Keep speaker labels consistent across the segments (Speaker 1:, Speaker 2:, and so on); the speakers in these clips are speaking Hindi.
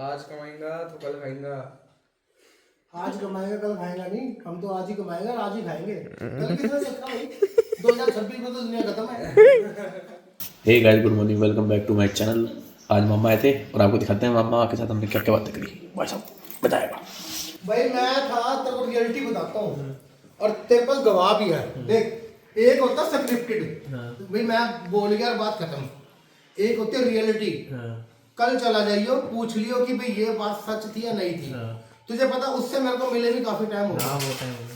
Speaker 1: आज कमाएगा तो कल खाएगा।
Speaker 2: आज कमाएगा कल खाएगा नहीं, हम तो आज ही कमाएगा और आज ही खाएंगे। कल किसने देखा भाई, 2026 में तो दुनिया खत्म है।
Speaker 3: Hey guys, good morning, welcome back to my channel. आज मामा आए थे और आपको दिखाते हैं मामा के साथ हमने क्या क्या बातें करी। भाई साहब बताएगा।
Speaker 2: भाई मैं था तेरे को रियलिटी बताता हूँ और तेरे पास गवाह भी है। देख, एक होता स्क्रिप्टेड, भाई मैं बोल गया और बात खत्म। एक होती है रियलिटी। कल चला जाइयो, पूछ लियो कि भाई ये बात सच थी या नहीं थी। तुझे पता उससे मेरे को मिले भी काफी टाइम हो गया।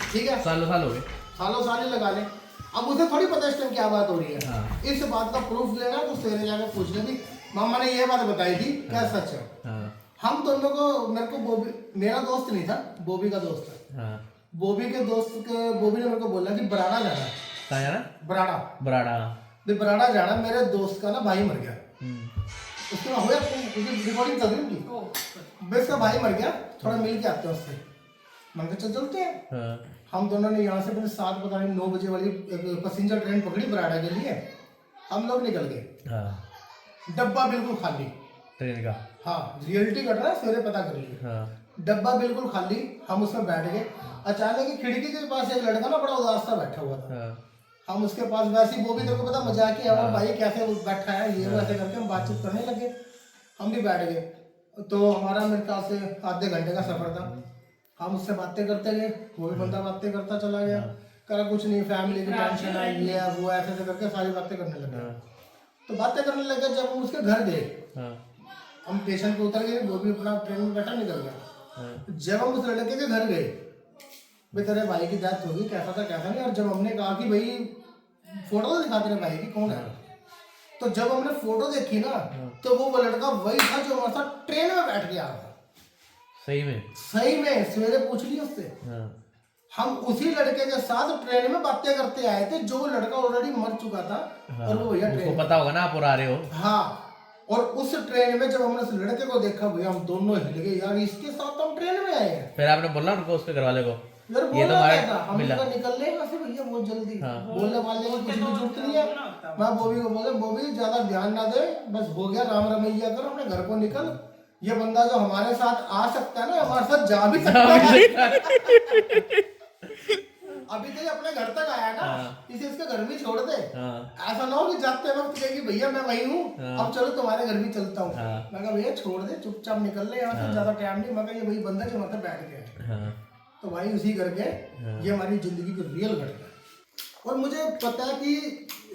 Speaker 2: ठीक है,
Speaker 3: सालों साल हो गए,
Speaker 2: सालों साल ही लगा ले। अब उसे थोड़ी पता इस टाइम क्या बात हो रही है। इस बात का प्रूफ लेना तो सवेरे जाकर पूछ ले भी मामा ने ये बात बताई थी, क्या सच है। हम दोनों को, मेरे को बॉबी, मेरा दोस्त नहीं था, बॉबी का दोस्त है। बॉबी के दोस्त के, बॉबी ने मेरे को बोला कि बराड़ा जाना।
Speaker 3: कहाँ जाना?
Speaker 2: बराड़ा।
Speaker 3: बराड़ा।
Speaker 2: बराड़ा जाना। मेरे दोस्त का ना भाई मर गया। उसके बाद हुआ रिकॉर्डिंग चल रही थी। बस का भाई मर गया, थोड़ा मिल के आते हैं उससे। मन के चल चलते हैं। हम दोनों ने यहाँ से अपने 7 पता नहीं 9 बजे वाली पैसेंजर ट्रेन पकड़ी बराड़ा के लिए। हम लोग निकल गए। डब्बा बिल्कुल खाली
Speaker 3: ट्रेन का।
Speaker 2: हाँ, रियलिटी घट रहा है, सवेरे पता कर लिए। डब्बा बिल्कुल खाली, हम उसमें बैठ गए। अचानक ही खिड़की के पास एक लड़का ना बड़ा उदास सा बैठा हुआ था। हम उसके पास वैसे ही, वो भी तेरे को पता मजाक ही है, भाई कैसे बैठा है ये वैसे करके हम बातचीत करने लगे। हम भी बैठ गए। तो हमारा मेरे ख्याल से आधे घंटे का सफर था। हम उससे बातें करते गए, वो भी बंदा बातें करता चला गया। करा कुछ नहीं, फैमिली की टेंशन है, ये है वो, ऐसे करके सारी बातें करने लगे। तो बातें करने लगे। जब हम उसके घर गए, हम स्टेशन पे उतर गए, वो भी अपना ट्रेन में बैठा निकल गया। जब हम उस लड़के के घर गए, भाई तेरे भाई की डेथ होगी, कैसा था कैसा नहीं। और जब हमने कहा कि भाई फोटो तो दिखा तेरे भाई की, कौन है। तो जब हमने फोटो देखी ना, तो वो लड़का वही था जो हमारे साथ ट्रेन में बैठ गया था।
Speaker 3: सही में?
Speaker 2: सही में, सवेरे पूछ लिया उससे। हम उसी लड़के के साथ ट्रेन में बातें करते आए थे, जो लड़का ऑलरेडी मर चुका था। और वो भैया ट्रेन,
Speaker 3: पता होगा ना आप और आ रहे हो।
Speaker 2: हाँ, और उस ट्रेन में जब हमने उस लड़के को देखा, भैया हम दोनों हिल गए, यार इसके साथ हम ट्रेन में आए हैं।
Speaker 3: फिर आपने बोला उनको, उसके घर वाले को,
Speaker 2: यार
Speaker 3: ये तो हमारे
Speaker 2: हम
Speaker 3: मिला।
Speaker 2: निकल ले वैसे भैया बहुत जल्दी। बोलने वाले को कुछ भी जरूरत नहीं है। मैं बॉबी को बोला, बॉबी ज्यादा ध्यान ना दे, बस हो गया, राम रमैया कर, अपने घर को निकल। ये बंदा जो हमारे साथ आ सकता है ना, हमारे साथ जा भी सकता है। अभी तो ये अपने घर तक आया ना, इसे इसके घर में छोड़ दे। ऐसा ना हो कि जाते वक्त कहेगी भैया मैं वही हूँ, अब चलो तुम्हारे घर भी चलता हूँ। मैं कहा भैया छोड़ दे, चुपचाप निकल ले यहाँ से, ज्यादा टाइम नहीं। मैं कहा ये वही बंदा जो मतलब बैठ गया। तो भाई उसी करके ये हमारी जिंदगी की रियल घटना। और मुझे पता है कि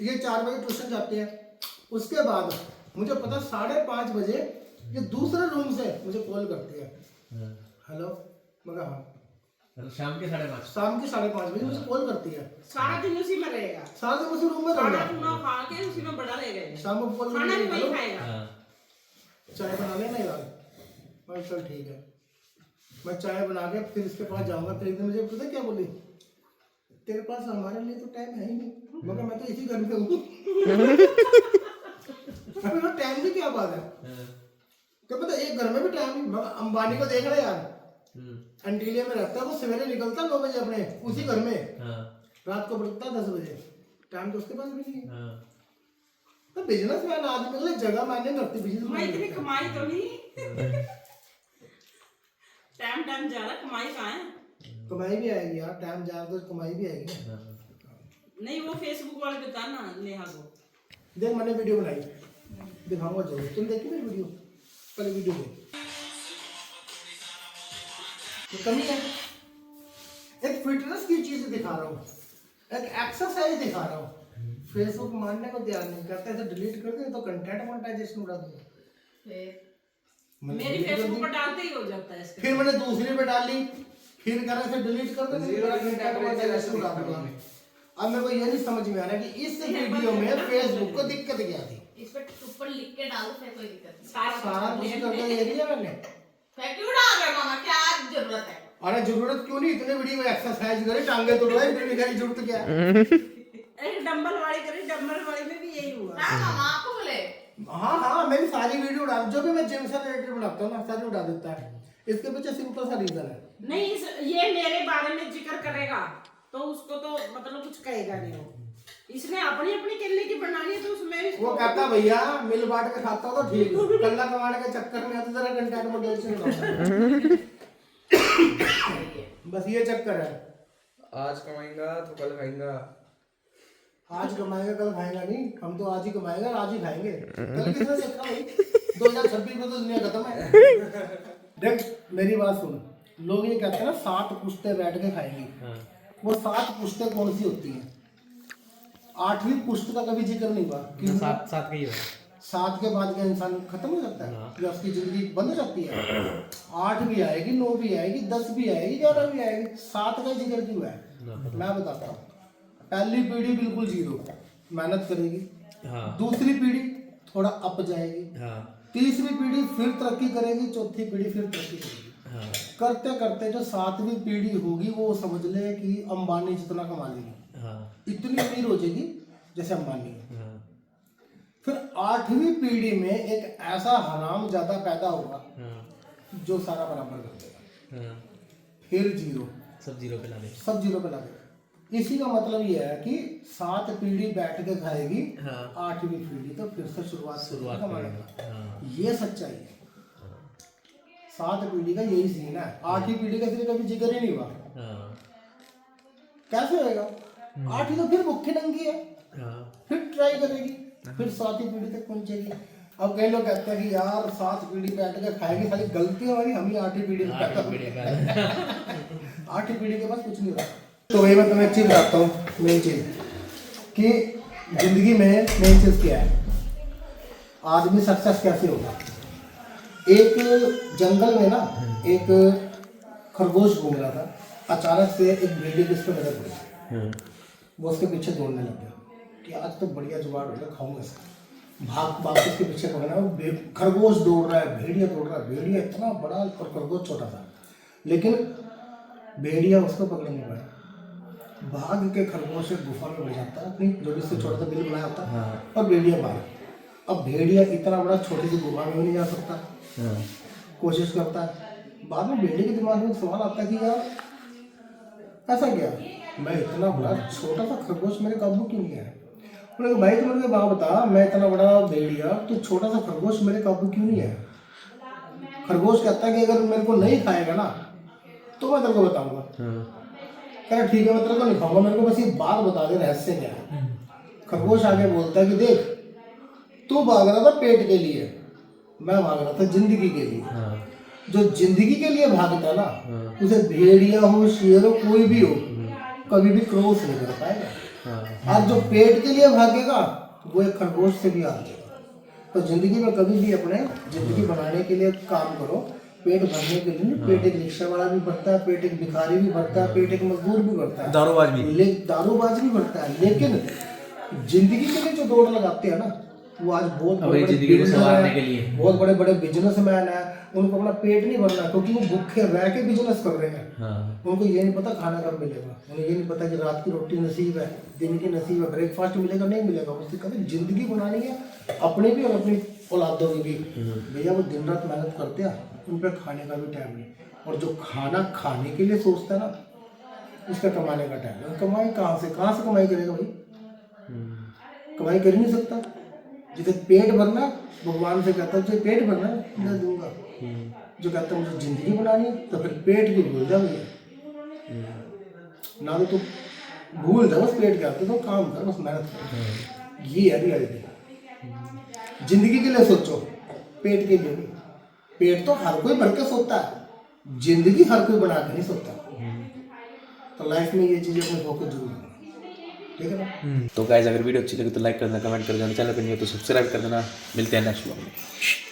Speaker 2: ये 4 बजे ट्यूशन जाते हैं। उसके बाद मुझे पता 5:30 बजे ये दूसरे रूम से मुझे कॉल करती है। हेलो, मैं कहा हाँ।
Speaker 3: शाम के 5:30।
Speaker 2: शाम के 5:30 बजे मुझे कॉल करती है।
Speaker 4: सारा दिन उसी में रहेगा,
Speaker 2: सारा दिन उसी रूम में
Speaker 4: खाना
Speaker 2: रहूंगा।
Speaker 4: खुना खा के उसी में बड़ा रहेगा।
Speaker 2: शाम को कॉल
Speaker 4: खाना भी
Speaker 2: करती
Speaker 4: वही
Speaker 2: है,
Speaker 4: खाएगा।
Speaker 2: चाय बना लेना यार। मैं चल ठीक है। मैं चाय बना के फिर इसके पास जाऊंगा। फिर एकदम मुझे पता क्या बोली, तेरे पास हमारे लिए तो टाइम है ही नहीं। मगर मैं तो इसी घर में हूँ। टाइम की क्या बात है, तो पता एक घर में भी टाइम नहीं। अंबानी को देख रहे यार, एंटीलिया में रहता है, वो सवेरे निकलता 9 बजे अपने उसी घर में, रात को पड़ता 10 बजे। टाइम तो उसके पास भी नहीं है। तो बिजनेस मैन आदमी के लिए जगह मायने करती, बिजनेस
Speaker 4: मैं इतनी कमाई तो नहीं। टाइम जा रहा, कमाई कहाँ है।
Speaker 2: कमाई भी आएगी यार, टाइम जा तो कमाई भी आएगी।
Speaker 4: नहीं, वो फेसबुक वाले बताना नेहा को।
Speaker 2: देख मैंने वीडियो बनाई, दिखाऊंगा जरूर। तुम देखी मेरी वीडियो, पहले वीडियो देख। तो कमी है, एक फिटनेस की चीज दिखा रहा हूँ, एक एक्सरसाइज दिखा रहा हूँ। फेसबुक मानने को तैयार नहीं करता, ऐसे डिलीट कर दे तो कंटेंट मोनेटाइजेशन उड़ा दूंगा।
Speaker 4: मेरी फेसबुक पर डालते ही हो जाता है इसका।
Speaker 2: फिर मैंने दूसरी पे डाली, फिर कह रहा था डिलीट कर दो, मेरा कंटेंट मोनेटाइजेशन उड़ा दूंगा। अब मेरे को ये नहीं समझ में आ रहा कि इस वीडियो में फेसबुक को दिक्कत क्या थी।
Speaker 5: इस पे ऊपर लिख के डालो, फिर कोई दिक्कत नहीं।
Speaker 2: सारा कुछ करके दे दिया मैंने।
Speaker 5: फिर क्यों डाल रहे मामा, क्या जरूरत है?
Speaker 2: अरे जरूरत क्यों नहीं, इतने वीडियो में एक्सरसाइज करे, टांगे तोड़वाए, इतनी दिखाई जरूरत क्या है।
Speaker 4: एक डंबल वाली करी, डंबल वाली में भी यही हुआ।
Speaker 5: हाँ मामा आपको बोले।
Speaker 2: हाँ, मेरी सारी वीडियो डाल, जो भी मैं जिम से रिलेटेड बनाता हूँ ना, सारी उड़ा देता है। इसके पीछे सिंपल सा रीजन है।
Speaker 4: नहीं, ये मेरे बारे में जिक्र करेगा तो उसको तो मतलब कुछ कहेगा नहीं वो, इसने अपनी अपनी केले की बनानी है तो उसमें भी
Speaker 2: वो कहता भैया मिल बांट के खाता हो तो ठीक है, कल्ला कमाने के चक्कर में तो जरा कंटेंट मोटिवेशन बस ये चक्कर है।
Speaker 1: आज कमाएगा तो कल खाएगा।
Speaker 2: आज कमाएगा कल खाएगा नहीं, हम तो आज ही कमाएगा आज ही खाएंगे। कल किसने देखा भाई, 2026 में तो दुनिया खत्म है। देख मेरी बात सुन, लोग ये कहते हैं ना 7 पुश्ते बैठ के खाएंगी, वो 7 पुश्ते कौन सी होती हैं? 8वीं पुश्त का कभी जिक्र नहीं हुआ कि 7 के बाद क्या इंसान खत्म हो जाता है या उसकी जिंदगी बंद हो जाती है? 8 भी आएगी, 9 भी आएगी, 10 भी आएगी, 11 भी आएगी, 7 का जिक्र क्यों है? मैं बताता हूँ। पहली पीढ़ी बिल्कुल 0 मेहनत करेगी, दूसरी पीढ़ी थोड़ा अप जाएगी, तीसरी पीढ़ी फिर तरक्की करेगी, चौथी पीढ़ी फिर तरक्की करेगी। करते करते जो 7वीं पीढ़ी होगी वो समझ ले कि अंबानी जितना कमा लेगी, इतनी अमीर हो जाएगी जैसे अंबानी। फिर 8वीं पीढ़ी में एक ऐसा हराम ज्यादा पैदा होगा जो सारा बराबर कर देगा, फिर 0 सब 0 पे ला देगा। इसी का मतलब ये है कि 7 पीढ़ी बैठ के खाएगी, 8वीं पीढ़ी तो फिर से शुरुआत कमाएगा। ये सच्चाई है। 7 पीढ़ी का यही सीन है, 8वीं पीढ़ी का सिर्फ कभी जिक्र ही नहीं हुआ। कैसे होएगा? 8वीं तो फिर भूखी नंगी है, फिर ट्राई करेगी, फिर 7वीं पीढ़ी तक पहुंचेगी। अब कई लोग कहते हैं कि यार 7 पीढ़ी बैठ के खाएगी, खाली गलती हमारी, हम ही 8वीं पीढ़ी में 8वीं पीढ़ी के पास कुछ नहीं होता। तो वही मैं तुम्हें एक चीज बताता हूँ, मेन चीज कि जिंदगी में मेन चीज क्या है, आदमी सक्सेस कैसे होगा। एक जंगल में ना एक खरगोश घूम रहा था, अचानक से एक भेड़िए की उस पर नजर पड़ी, वो उसके पीछे दौड़ने लग गया कि आज तो बढ़िया जुगाड़ हो गया, खाऊंगा इसका। भाग उसके पीछे पकड़ा, वो खरगोश दौड़ रहा है, भेड़िया दौड़ रहा है, भेड़िया इतना बड़ा और खरगोश छोटा था, लेकिन भेड़िया उसको पकड़ नहीं पाया। भाग के खरगोश एक गुफा में बढ़ जाता है, अपनी जो भी उससे छोटा सा बिल बनाया होता है, और भेड़िया भाग। अब भेड़िया इतना बड़ा छोटी सी गुफा में भी नहीं जा सकता, कोशिश करता है। बाद में भेड़िए के दिमाग में सवाल आता है कि यार ऐसा क्या, मैं इतना बड़ा छोटा सा खरगोश मेरे काबू क्यों नहीं है? बोले भाई तुम मेरे बात बता, मैं इतना बड़ा भेड़िया तो छोटा सा खरगोश मेरे काबू क्यों नहीं है? खरगोश कहता है कि अगर मेरे को नहीं खाएगा ना तो मैं तेरे को बताऊंगा। कह रहा ठीक है मैं तेरे को नहीं खाऊंगा, मेरे को बस ये बात बता दे रहस्य क्या है। खरगोश आगे बोलता है कि देख तू भाग रहा था पेट के लिए, मैं भाग रहा था जिंदगी के लिए। जो जिंदगी के लिए भागता ना, उसे भेड़िया हो शेर हो कोई भी हो कभी भी क्रॉस नहीं कर पाएगा। और जो पेट के लिए भागेगा वो एक खरगोश से भी आगे। तो जिंदगी में कभी भी अपने जिंदगी बनाने के लिए काम करो, पेट भरने के लिए नहीं। पेट एक रिक्शा वाला भी भरता है, पेट एक भिखारी भी भरता है, पेट एक मजदूर भी भरता है, दारूबाज भी भरता है। लेकिन जिंदगी के लिए जो दौड़ लगाते हैं ना, वो आज बहुत बड़े बड़े बिजनेसमैन है, उनको अपना पेट नहीं भरना क्योंकि वो भूखे रह के बिजनेस कर रहे हैं। उनको ये नहीं पता खाना कब मिलेगा, उन्हें ये नहीं पता कि रात की रोटी नसीब है, दिन की नसीब है, ब्रेकफास्ट मिलेगा नहीं मिलेगा। उससे कभी जिंदगी बनानी है अपनी भी और अपनी औलादों की भी। भैया वो दिन रात मेहनत करते हैं, उन पर खाने का भी टाइम नहीं। और जो खाना खाने के लिए सोचता है ना, उसका कमाने का टाइम है। कमाई कहाँ से कमाई करेगा भाई? कमाई कर ही नहीं सकता। जिसे पेट भरना, भगवान से कहता है मुझे पेट भरना मैं दूंगा। जो कहता है मुझे जिंदगी बनानी है तो फिर पेट की भूल जा भैया, ना तो भूल जा बस पेट के आते तो काम कर, बस मेहनत कर। ये है रियलिटी। जिंदगी के लिए सोचो, पेट के लिए नहीं। पेट तो हर कोई भर के सोचता है, जिंदगी हर कोई बना के नहीं सोचता। तो लाइफ में ये चीजें अपने फोकस जरूर है, ठीक है ना?
Speaker 3: तो गाइस अगर वीडियो अच्छी लगी तो लाइक कर देना, कमेंट कर देना, चैनल पर नहीं हो तो सब्सक्राइब कर देना। मिलते हैं नेक्स्ट व्लॉग में।